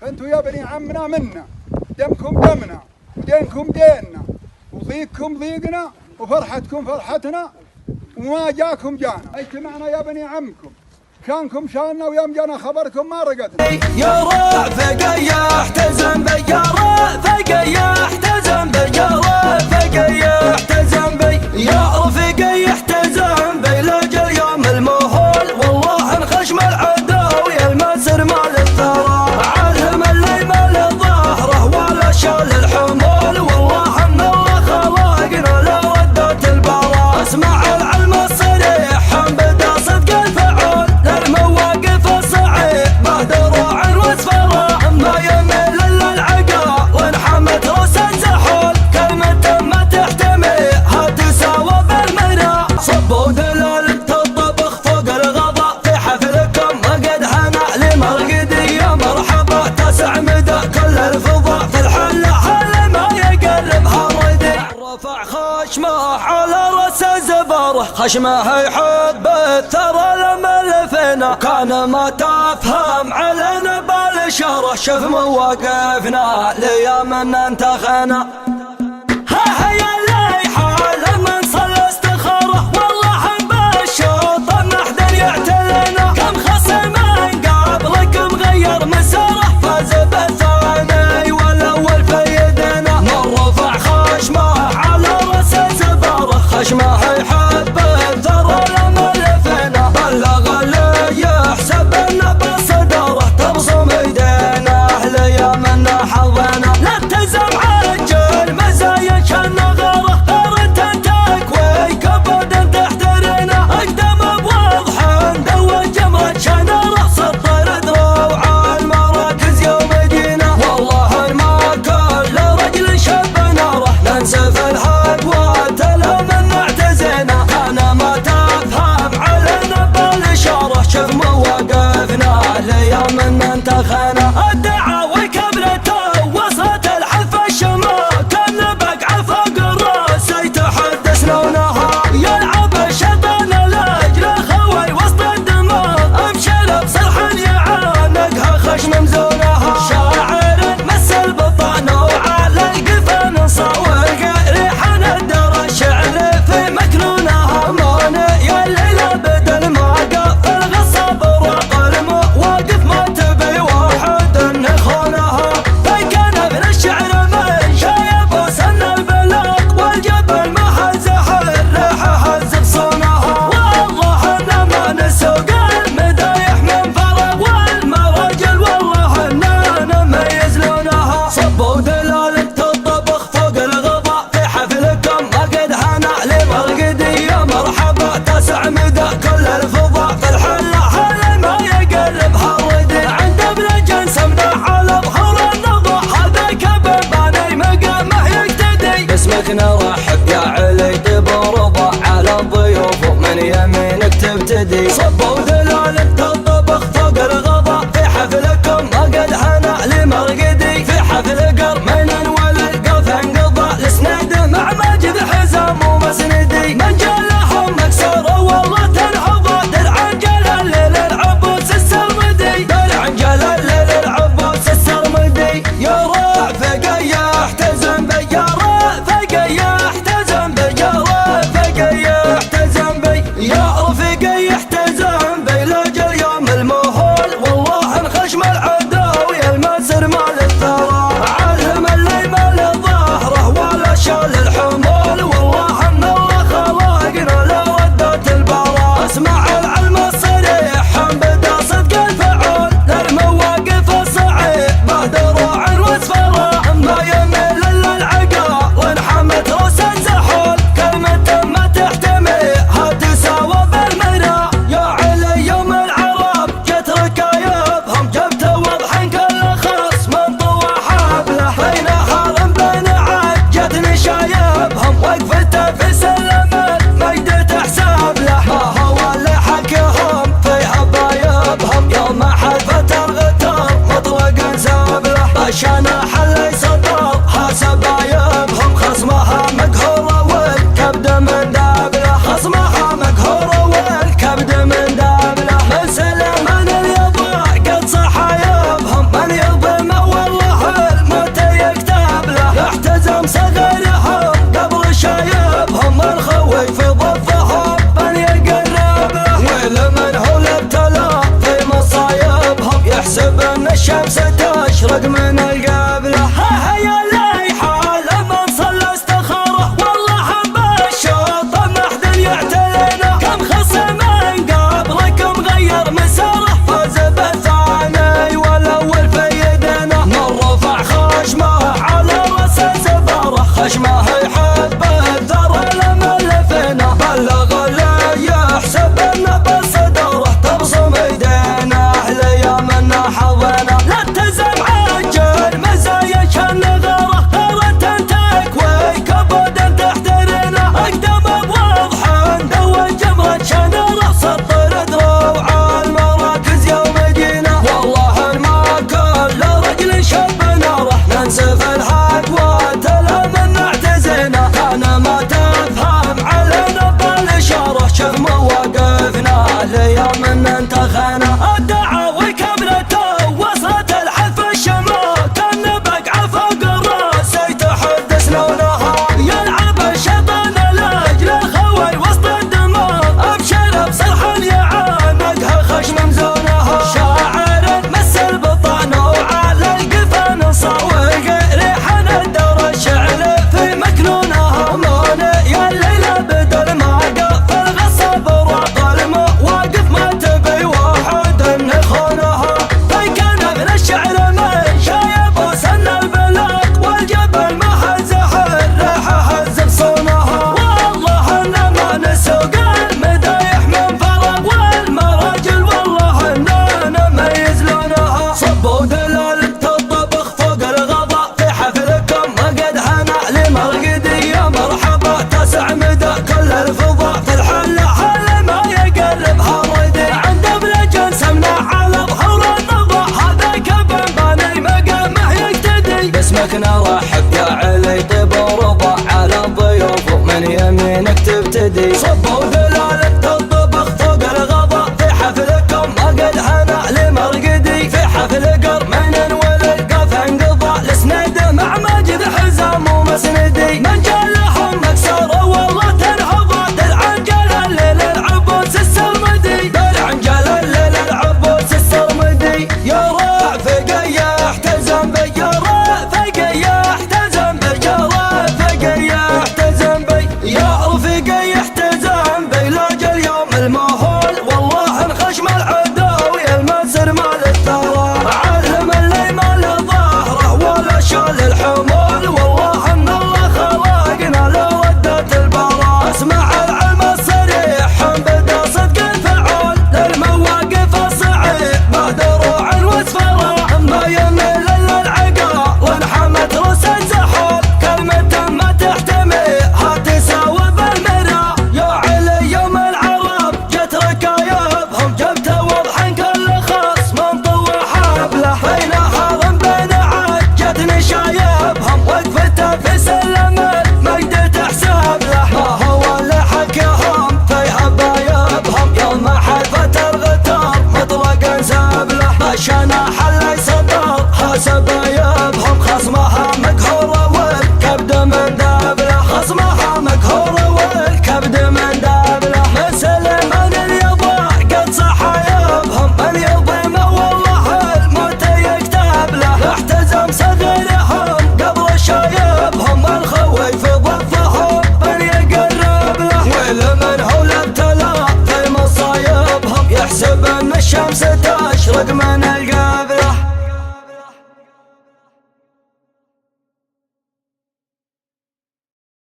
انتم يا بني عمنا منا، دمكم دمنا ودينكم ديننا وضيقكم ضيقنا وفرحتكم فرحتنا، وما جاكم جانا. اجتمعنا يا بني عمكم، شانكم شاننا ويوم جانا خبركم ما رقدنا. يا رافق يحتزم بي، يا رافق يحتزم بي، يا رافق يحتزم بي، يا رفيق يحتزم بي لاجل يوم المهول، والله انخشم العدو يلمسر مال الثرى، عالهم اللي مال ظهره ولا شال الحمول، والله ان الله خلقنا لردة البراء. اسمع العلم الصريح بدا صدق الفعول، للمواقف الصعيب ما دروع واسفره، ما يميل الا العقا وانحمت راس الزحول، كلمة ما تحتميها تساوى بالمنى. صبوا دلال الطبخ فوق الغضا في حفلكم وقد هنا لمرقدي، يا مرحبا تسع مدى كل الفضاء في الحلة، هل ما يقلبها ردي. رفع خشمه على راس الزبر، خشمه يحب الثرى لملفنا، كان ما تفهم علينا بالشره، شوف مواقفنا ليام انتخنا. ها يا الليحة لمن صلى استخاره، والله بالشوط ما حدا يعتلنا، كم خصم قبلك مغير مساره، فاز بالثاني والاول في يدنا. من رفع خشمه على راس الزبر، خشمه يحب الثرى لملفنا، بلغ اللي يحسب انه بصدره، تبصم ايدينا ليامنا حظنا. لا تزم عجل مزايا كان غره، غيرت التكوي كبد تحترنا، اقدم بوضح دوى جمرة شنره، سطر دروع المراكز يوم دينا، والله ما كل رجل شب ناره، ننسف الحق وتلهم نعتزنا، انا ما تفهم علينا بالاشاره، شوف مواقفنا ليوم انتخنا. الدعاوي كبرته وصلت الحلف الشمال، كان بقعه فوق الراس يتحدث لونها، يلعب الشيطان لاجل خوي وسط الدماء، امشي بصلح يعانقها خشم مزونها، شاعر مثل بطان وعلى القفن صور ريحا ندر الشعر في مكنونها، مانع الليله بدل ما قف الغصب وراق المواقف، ما تبي واحد نخونها، فكان ابن الشعر من شايب وسن البلاق، والجبل ما حزح الريحه هز بصونها، والله ان ما نسوق المدايح من فرق، والمراجل والله اننا نميز لونها. صبوا دلالة الطبخ فوق الغضا في حفلكم وقد هنا لمرقدي، يا مرحبا تسع مدى كل الفضاء في الحلة، هل ما يقلبها ردي. عند ابن جنس امدح على ظهور النضا، هذا كبر باني مقامه يقتدي، باسمك نرحب يا علي برضا على الضيوف ومن يمينك تبتدي. صبوا دلالة الطبخ فوق الغضا في حفلكم وقد هنا لمرقدي، في حفل قرمين والقف انقضى الاسناد مع ماجد حزام ومسندي، من جلهم مكسور والله تنهض، درع جلال للعبوس السرمدي، درع جلال للعبوس السرمدي. يا رافق يحتزم بي، يا رافق يحتزم بي، يا رافق يحتزم بي، يا رفيق يحتزم بي لاجل يوم المهول، والله انخشم العدو يلمسر مال الثرى، عالهم اللي مال ظهره ولا شال الحمول، والله ان الله خلقنا لردة البراء. اسمع العلم الصريح بدا صدق الفعول، للمواقف الصعيب ما دروع واسفره، ما يميل الا العقا وانحمت راس الزحول، كلمة ما تحتميها تساوى بالمنى. يا علي يوم العرب جت ركايبهم، جبت وضح كل خص من طوى حبله، بين هرم بين عاد جتني شايبهم، وقفته في سلم المجد تحسب له، ما هو اللي حكيهم في حبايبهم، يوم حلفة الغتر مطلق ساب له،